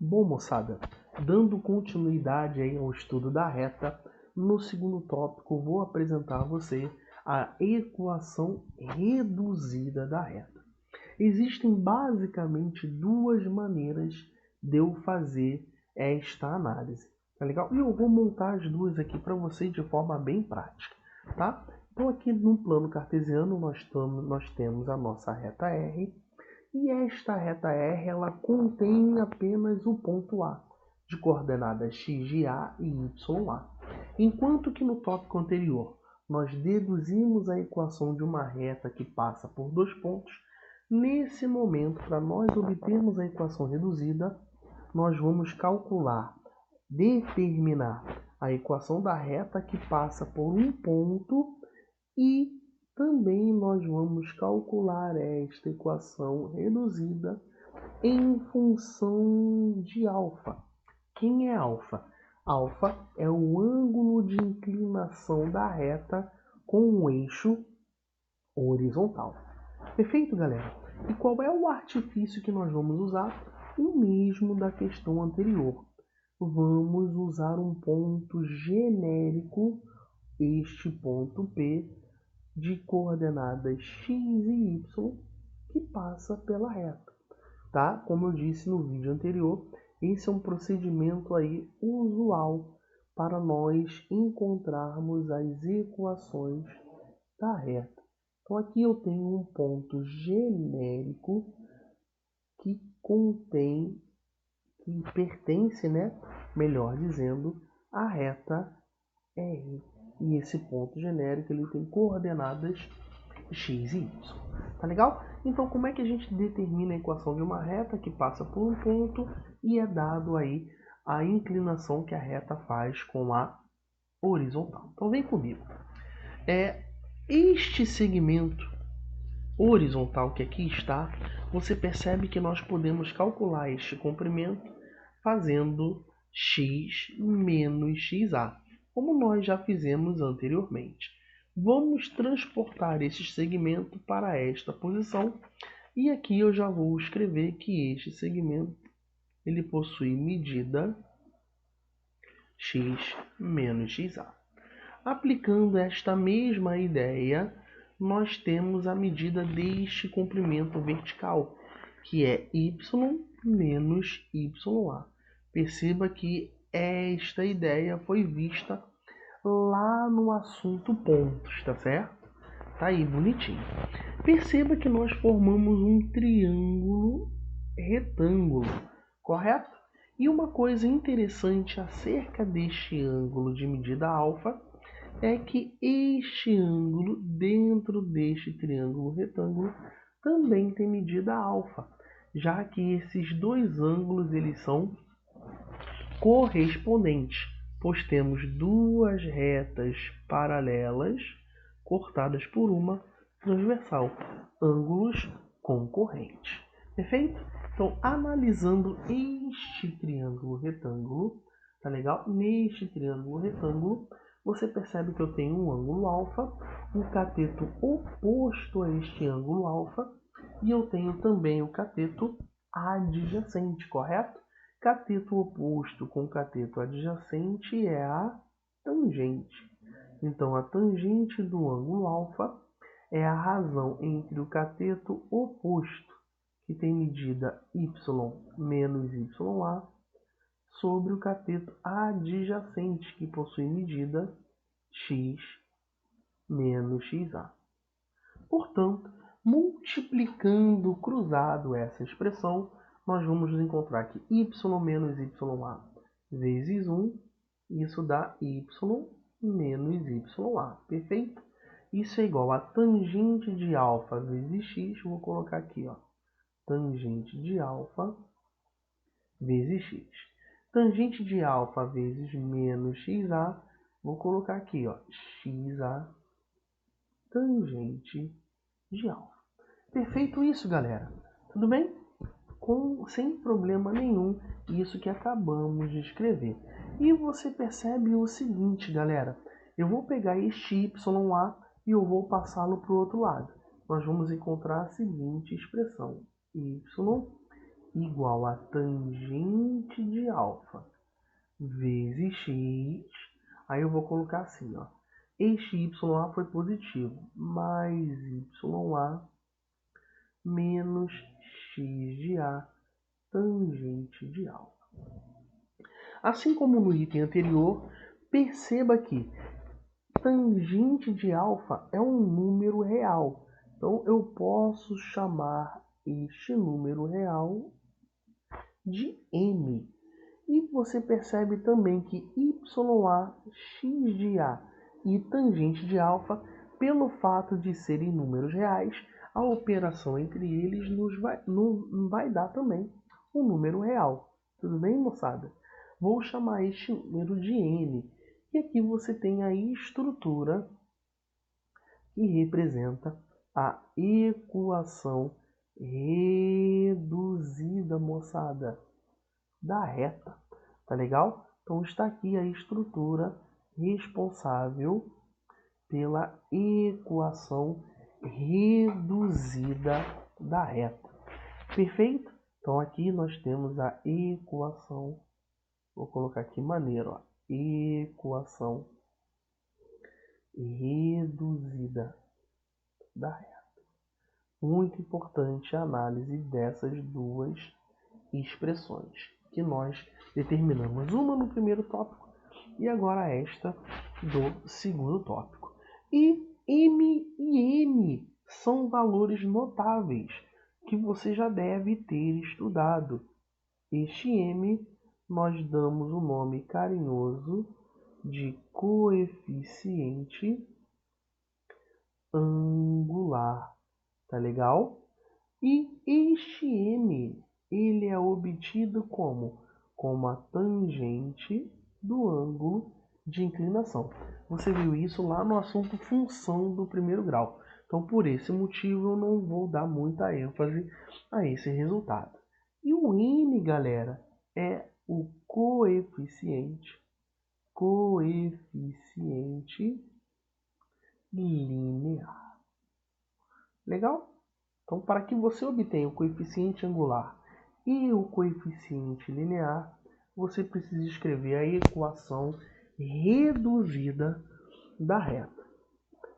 Bom, moçada, dando continuidade aí ao estudo da reta, no segundo tópico vou apresentar a você a equação reduzida da reta. Existem basicamente duas maneiras de eu fazer esta análise, tá legal? E eu vou montar as duas aqui para vocês de forma bem prática, tá? Então aqui no plano cartesiano nós temos a nossa reta R, e esta reta R ela contém apenas o ponto A, de coordenadas x de A e y A. Enquanto que no tópico anterior nós deduzimos a equação de uma reta que passa por dois pontos, nesse momento, para nós obtermos a equação reduzida, nós vamos determinar a equação da reta que passa por um ponto e também nós vamos calcular esta equação reduzida em função de alfa. Quem é alfa? Alfa é o ângulo de inclinação da reta com o eixo horizontal. Perfeito, galera? E qual é o artifício que nós vamos usar? O mesmo da questão anterior. Vamos usar um ponto genérico, este ponto P, de coordenadas x e y, que passa pela reta, tá? Como eu disse no vídeo anterior, esse é um procedimento aí usual para nós encontrarmos as equações da reta. Então aqui eu tenho um ponto genérico que pertence, né, melhor dizendo, à reta R. E esse ponto genérico ele tem coordenadas x e y. Tá legal? Então como é que a gente determina a equação de uma reta que passa por um ponto e é dado aí a inclinação que a reta faz com a horizontal? Então vem comigo. Este segmento horizontal que aqui está, você percebe que nós podemos calcular este comprimento fazendo x menos xa, como nós já fizemos anteriormente. Vamos transportar este segmento para esta posição e aqui eu já vou escrever que este segmento ele possui medida x menos xa. Aplicando esta mesma ideia, nós temos a medida deste comprimento vertical, que é y menos ya. Perceba que esta ideia foi vista lá no assunto pontos, tá certo? Tá aí, bonitinho. Perceba que nós formamos um triângulo retângulo, correto? E uma coisa interessante acerca deste ângulo de medida alfa é que este ângulo dentro deste triângulo retângulo também tem medida alfa, já que esses dois ângulos eles são correspondentes, pois temos duas retas paralelas cortadas por uma transversal, ângulos concorrentes. Perfeito? Então, analisando este triângulo retângulo, tá legal? Neste triângulo retângulo, você percebe que eu tenho um ângulo alfa, um cateto oposto a este ângulo alfa, e eu tenho também o cateto adjacente, correto? Cateto oposto com cateto adjacente é a tangente. Então, a tangente do ângulo alfa é a razão entre o cateto oposto, que tem medida y menos ya, sobre o cateto adjacente, que possui medida x menos xa. Portanto, multiplicando cruzado essa expressão, nós vamos encontrar que y menos ya vezes 1, isso dá y menos ya, perfeito? Isso é igual a tangente de alfa vezes x, vou colocar aqui, ó, tangente de alfa vezes x. Tangente de alfa vezes menos xa, vou colocar aqui, ó, xa tangente de alfa. Perfeito isso, galera? Tudo bem? Sem problema nenhum, isso que acabamos de escrever. E você percebe o seguinte, galera. Eu vou pegar este ya e eu vou passá-lo para o outro lado. Nós vamos encontrar a seguinte expressão. Y igual a tangente de alfa vezes x. Aí eu vou colocar assim, ó. Este YA foi positivo, mais YA menos x de A tangente de alfa. Assim como no item anterior, perceba que tangente de alfa é um número real. Então eu posso chamar este número real de m. E você percebe também que YA, x de A e tangente de alfa, pelo fato de serem números reais, a operação entre eles nos vai dar também um número real. Tudo bem, moçada? Vou chamar este número de n. E aqui você tem a estrutura que representa a equação reduzida, moçada, da reta. Tá legal? Então está aqui a estrutura responsável pela equação reduzida da reta. Perfeito? Então aqui nós temos a equação, vou colocar aqui maneiro, ó, equação reduzida da reta. Muito importante a análise dessas duas expressões que nós determinamos, uma no primeiro tópico e agora esta do segundo tópico. E m e n são valores notáveis que você já deve ter estudado. Este m nós damos o nome carinhoso de coeficiente angular, tá legal? E este m, ele é obtido como a tangente do ângulo de inclinação. Você viu isso lá no assunto função do primeiro grau. Então, por esse motivo, eu não vou dar muita ênfase a esse resultado. E o n, galera, é o coeficiente linear. Legal? Então, para que você obtenha o coeficiente angular e o coeficiente linear, você precisa escrever a equação reduzida da reta.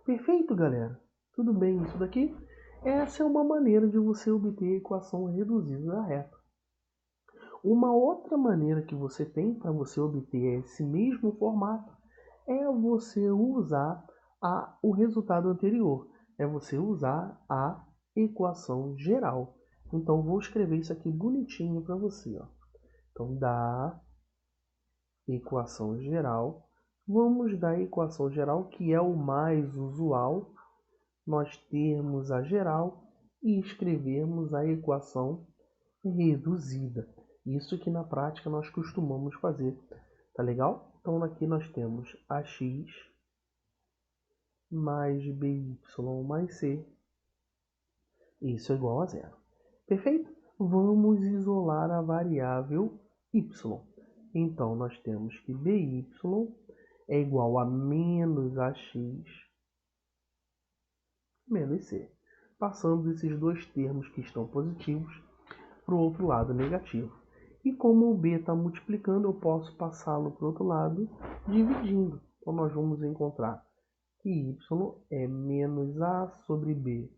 Perfeito, galera? Tudo bem isso daqui? Essa é uma maneira de você obter a equação reduzida da reta. Uma outra maneira que você tem para você obter esse mesmo formato é você usar o resultado anterior. É você usar a equação geral. Então, vou escrever isso aqui bonitinho para você. Ó. Então, da equação geral, vamos da equação geral, que é o mais usual, nós termos a geral e escrevermos a equação reduzida. Isso que na prática nós costumamos fazer. Tá legal? Então, aqui nós temos ax mais by mais c. Isso é igual a zero. Perfeito? Vamos isolar a variável y. Então, nós temos que by é igual a menos ax menos c. Passando esses dois termos que estão positivos para o outro lado negativo. E como o b está multiplicando, eu posso passá-lo para o outro lado dividindo. Então, nós vamos encontrar que y é menos a sobre b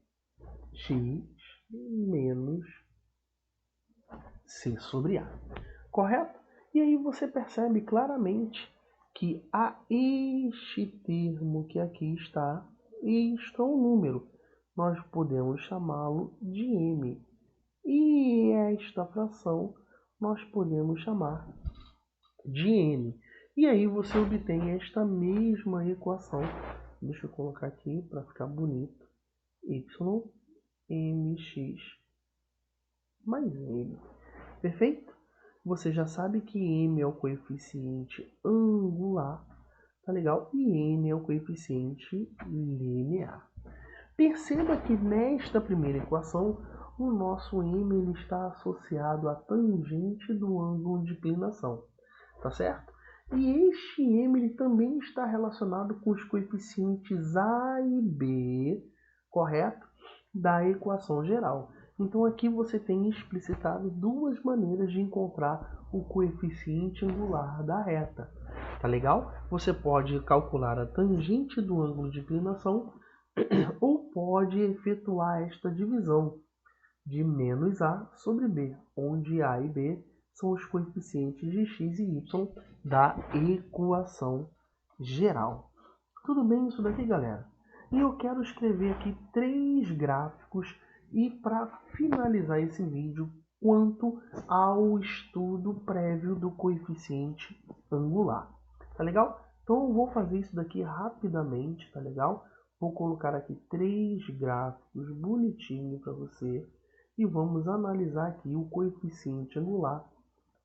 x menos c sobre a. Correto? E aí você percebe claramente que a este termo que aqui está, isto é um número. Nós podemos chamá-lo de m. E esta fração nós podemos chamar de n. E aí você obtém esta mesma equação. Deixa eu colocar aqui para ficar bonito. Y mx mais n. Perfeito? Você já sabe que m é o coeficiente angular, tá legal? E n é o coeficiente linear. Perceba que nesta primeira equação, o nosso m ele está associado à tangente do ângulo de inclinação, tá certo? E este m ele também está relacionado com os coeficientes a e b, correto? Da equação geral. Então aqui você tem explicitado duas maneiras de encontrar o coeficiente angular da reta. Tá legal? Você pode calcular a tangente do ângulo de inclinação ou pode efetuar esta divisão de menos A sobre B, onde A e B são os coeficientes de x e y da equação geral. Tudo bem isso daqui, galera? E eu quero escrever aqui 3 gráficos e para finalizar esse vídeo quanto ao estudo prévio do coeficiente angular. Tá legal? Então eu vou fazer isso daqui rapidamente, tá legal? Vou colocar aqui 3 gráficos bonitinho para você e vamos analisar aqui o coeficiente angular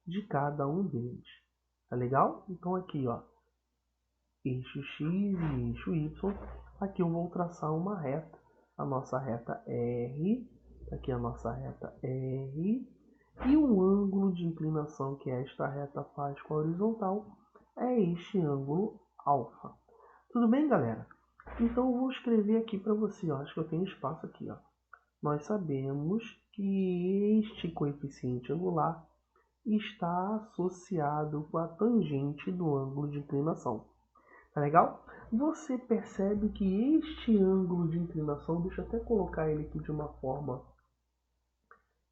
de cada um deles. Tá legal? Então aqui, ó, eixo x e eixo y. Aqui eu vou traçar uma reta, a nossa reta R, aqui a nossa reta R, e o ângulo de inclinação que esta reta faz com a horizontal é este ângulo alfa. Tudo bem, galera? Então eu vou escrever aqui para você, ó, acho que eu tenho espaço aqui, ó. Nós sabemos que este coeficiente angular está associado com a tangente do ângulo de inclinação. Tá legal? Você percebe que este ângulo de inclinação, deixa eu até colocar ele aqui de uma forma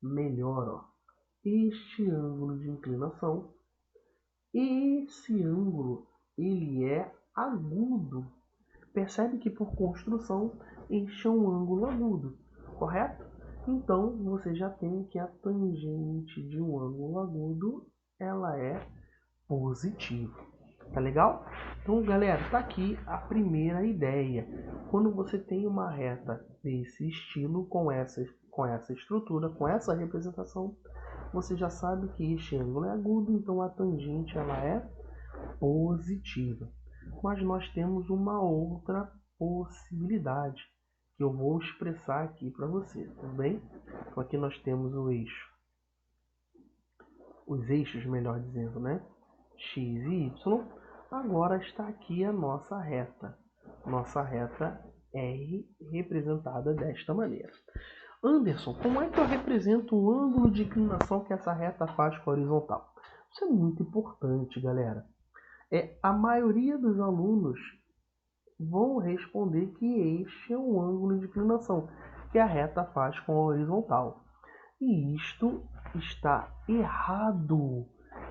melhor, ó. Este ângulo de inclinação, esse ângulo, ele é agudo. Percebe que por construção, este é um ângulo agudo, correto? Então, você já tem que a tangente de um ângulo agudo, ela é positiva. Tá legal? Então, galera, tá aqui a primeira ideia. Quando você tem uma reta desse estilo, com essa estrutura, com essa representação, você já sabe que este ângulo é agudo, então a tangente ela é positiva. Mas nós temos uma outra possibilidade que eu vou expressar aqui para você, tudo bem? Então aqui nós temos o eixo, os eixos, melhor dizendo, né? X e Y. Agora está aqui a nossa reta R representada desta maneira. Anderson, como é que eu represento o ângulo de inclinação que essa reta faz com a horizontal? Isso é muito importante, galera. A maioria dos alunos vão responder que este é o ângulo de inclinação que a reta faz com a horizontal. E isto está errado,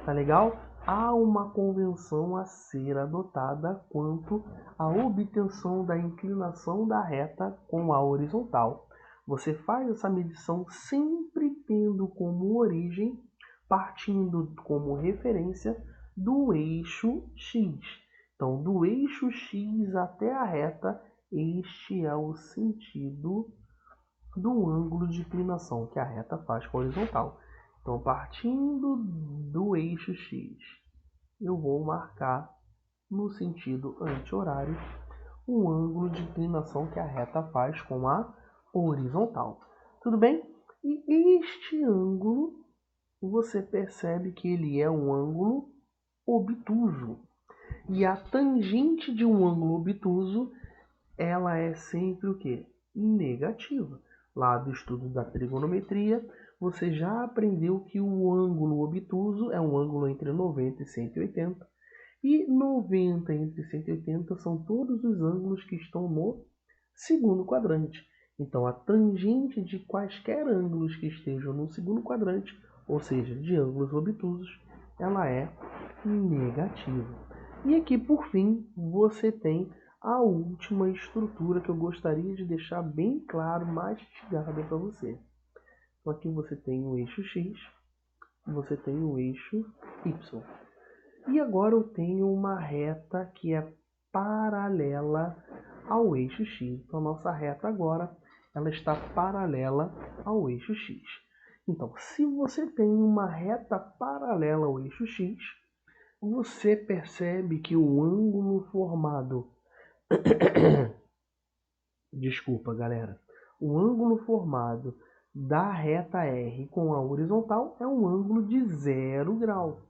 tá legal? Há uma convenção a ser adotada quanto à obtenção da inclinação da reta com a horizontal. Você faz essa medição sempre tendo como origem, partindo como referência do eixo X. Então, do eixo X até a reta, este é o sentido do ângulo de inclinação que a reta faz com a horizontal. Então, partindo do eixo X, eu vou marcar no sentido anti-horário o ângulo de inclinação que a reta faz com a horizontal. Tudo bem? E este ângulo, você percebe que ele é um ângulo obtuso. E a tangente de um ângulo obtuso, ela é sempre o quê? Negativa. Lá do estudo da trigonometria, você já aprendeu que o ângulo obtuso é um ângulo entre 90 e 180. E 90 entre 180 são todos os ângulos que estão no segundo quadrante. Então, a tangente de quaisquer ângulos que estejam no segundo quadrante, ou seja, de ângulos obtusos, ela é negativa. E aqui, por fim, você tem a última estrutura que eu gostaria de deixar bem claro, mastigada para você. Então, aqui você tem o eixo X, você tem o eixo Y. E agora eu tenho uma reta que é paralela ao eixo X. Então, a nossa reta agora ela está paralela ao eixo X. Então, se você tem uma reta paralela ao eixo X, você percebe que o ângulo formado... Desculpa, galera. O ângulo formado da reta R com a horizontal é um ângulo de 0 grau.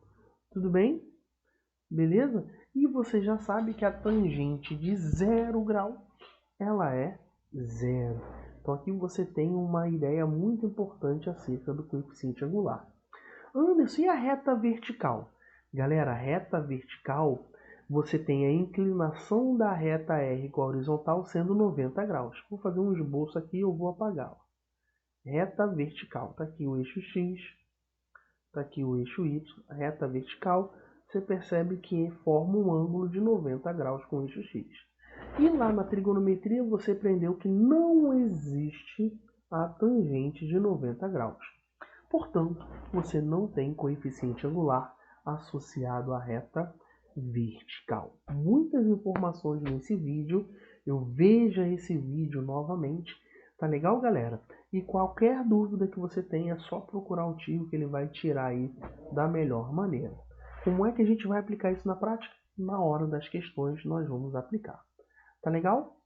Tudo bem? Beleza? E você já sabe que a tangente de 0 grau, ela é 0. Então aqui você tem uma ideia muito importante acerca do coeficiente angular. Anderson, e a reta vertical? Galera, a reta vertical, você tem a inclinação da reta R com a horizontal sendo 90 graus. Vou fazer um esboço aqui e eu vou apagá-la. Reta vertical, está aqui o eixo X, está aqui o eixo Y, a reta vertical, você percebe que forma um ângulo de 90 graus com o eixo X. E lá na trigonometria você aprendeu que não existe a tangente de 90 graus. Portanto, você não tem coeficiente angular associado à reta vertical. Muitas informações nesse vídeo. Eu veja esse vídeo novamente. Tá legal, galera? E qualquer dúvida que você tenha, é só procurar o tio que ele vai tirar aí da melhor maneira. Como é que a gente vai aplicar isso na prática? Na hora das questões nós vamos aplicar. Tá legal?